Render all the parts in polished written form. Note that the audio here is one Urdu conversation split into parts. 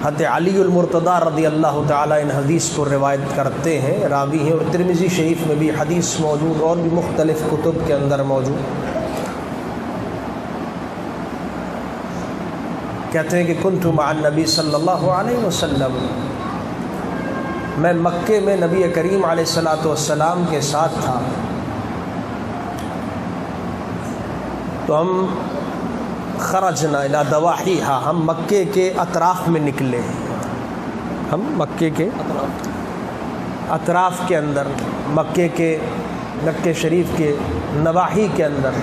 حضرت علی المرتضیٰ رضی اللہ تعالیٰ ان حدیث کو روایت کرتے ہیں، راوی ہیں، اور ترمذی شریف میں بھی حدیث موجود اور بھی مختلف کتب کے اندر موجود۔ کہتے ہیں کہ کنت مع النبی صلی اللہ علیہ وسلم، میں مکے میں نبی کریم علیہ الصلاۃ والسلام کے ساتھ تھا، تو ہم خرجنا الی دواحیہا، ہم مکے کے اطراف میں نکلے، ہم مکے کے اطراف کے اندر، مکے شریف کے نواحی کے اندر،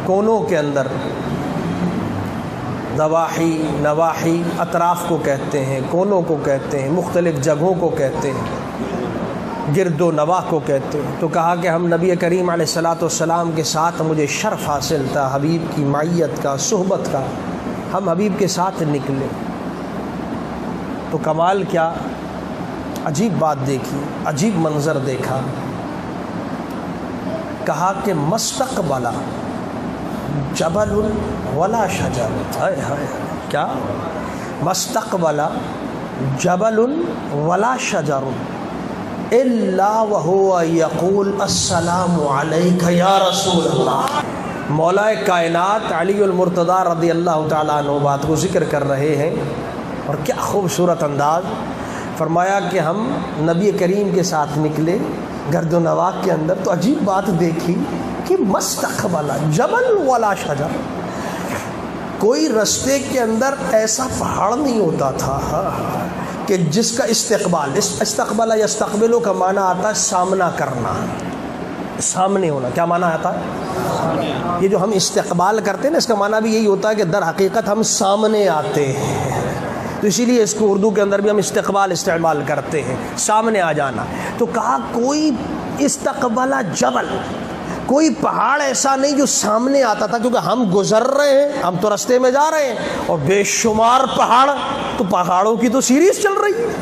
کونوں کے اندر، نواحی اطراف کو کہتے ہیں، کونوں کو کہتے ہیں، مختلف جگہوں کو کہتے ہیں، گرد و نواح کو کہتے ہیں۔ تو کہا کہ ہم نبی کریم علیہ الصلاۃ والسلام کے ساتھ مجھے شرف حاصل تھا حبیب کی معیت کا، صحبت کا، ہم حبیب کے ساتھ نکلے۔ تو کمال کیا، عجیب بات دیکھی، عجیب منظر دیکھا۔ کہا کہ مستقبلا جبل ولا شجر، ہائے ہائے کیا، مستقبلا جبل ولا شجر الا وهو یقول السلام علیک یا رسول اللہ۔ مولا کائنات علی المرتضیٰ رضی اللہ تعالیٰ عنہ بات کو ذکر کر رہے ہیں، اور کیا خوبصورت انداز۔ فرمایا کہ ہم نبی کریم کے ساتھ نکلے گرد و نواح کے اندر، تو عجیب بات دیکھی کہ مستقبل جبل ولا شجر، کوئی رستے کے اندر ایسا پہاڑ نہیں ہوتا تھا کہ جس کا استقبال یستقبلو کا معنی آتا ہے سامنا کرنا، سامنے ہونا۔ کیا معنی آتا ہے؟ یہ جو ہم استقبال کرتے ہیں نا، اس کا معنی بھی یہی ہوتا ہے کہ در حقیقت ہم سامنے آتے ہیں، تو اسی لیے اس کو اردو کے اندر بھی ہم استقبال استعمال کرتے ہیں، سامنے آ جانا۔ تو کہا کوئی استقبال جبل، کوئی پہاڑ ایسا نہیں جو سامنے آتا تھا، کیونکہ ہم گزر رہے ہیں، ہم تو رستے میں جا رہے ہیں، اور بے شمار پہاڑ، تو پہاڑوں کی تو سیریز چل رہی ہے۔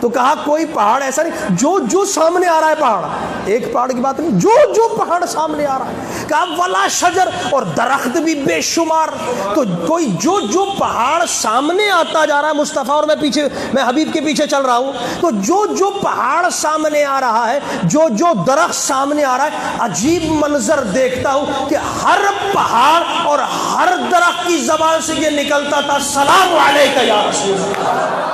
تو کہا کوئی پہاڑ ایسا نہیں جو سامنے آ رہا ہے، پہاڑ ایک پہاڑ کی بات نہیں، جو پہاڑ سامنے آ رہا ہے۔ کہا ولا شجر، اور درخت بھی بے شمار۔ تو کوئی جو پہاڑ سامنے آتا جا رہا ہے مصطفیٰ، اور میں حبیب کے پیچھے چل رہا ہوں، تو جو پہاڑ سامنے آ رہا ہے، جو درخت سامنے آ رہا ہے، عجیب منظر دیکھتا ہوں کہ ہر پہاڑ اور ہر درخت کی زبان سے یہ نکلتا تھا، السلام علیک یا رسول اللہ۔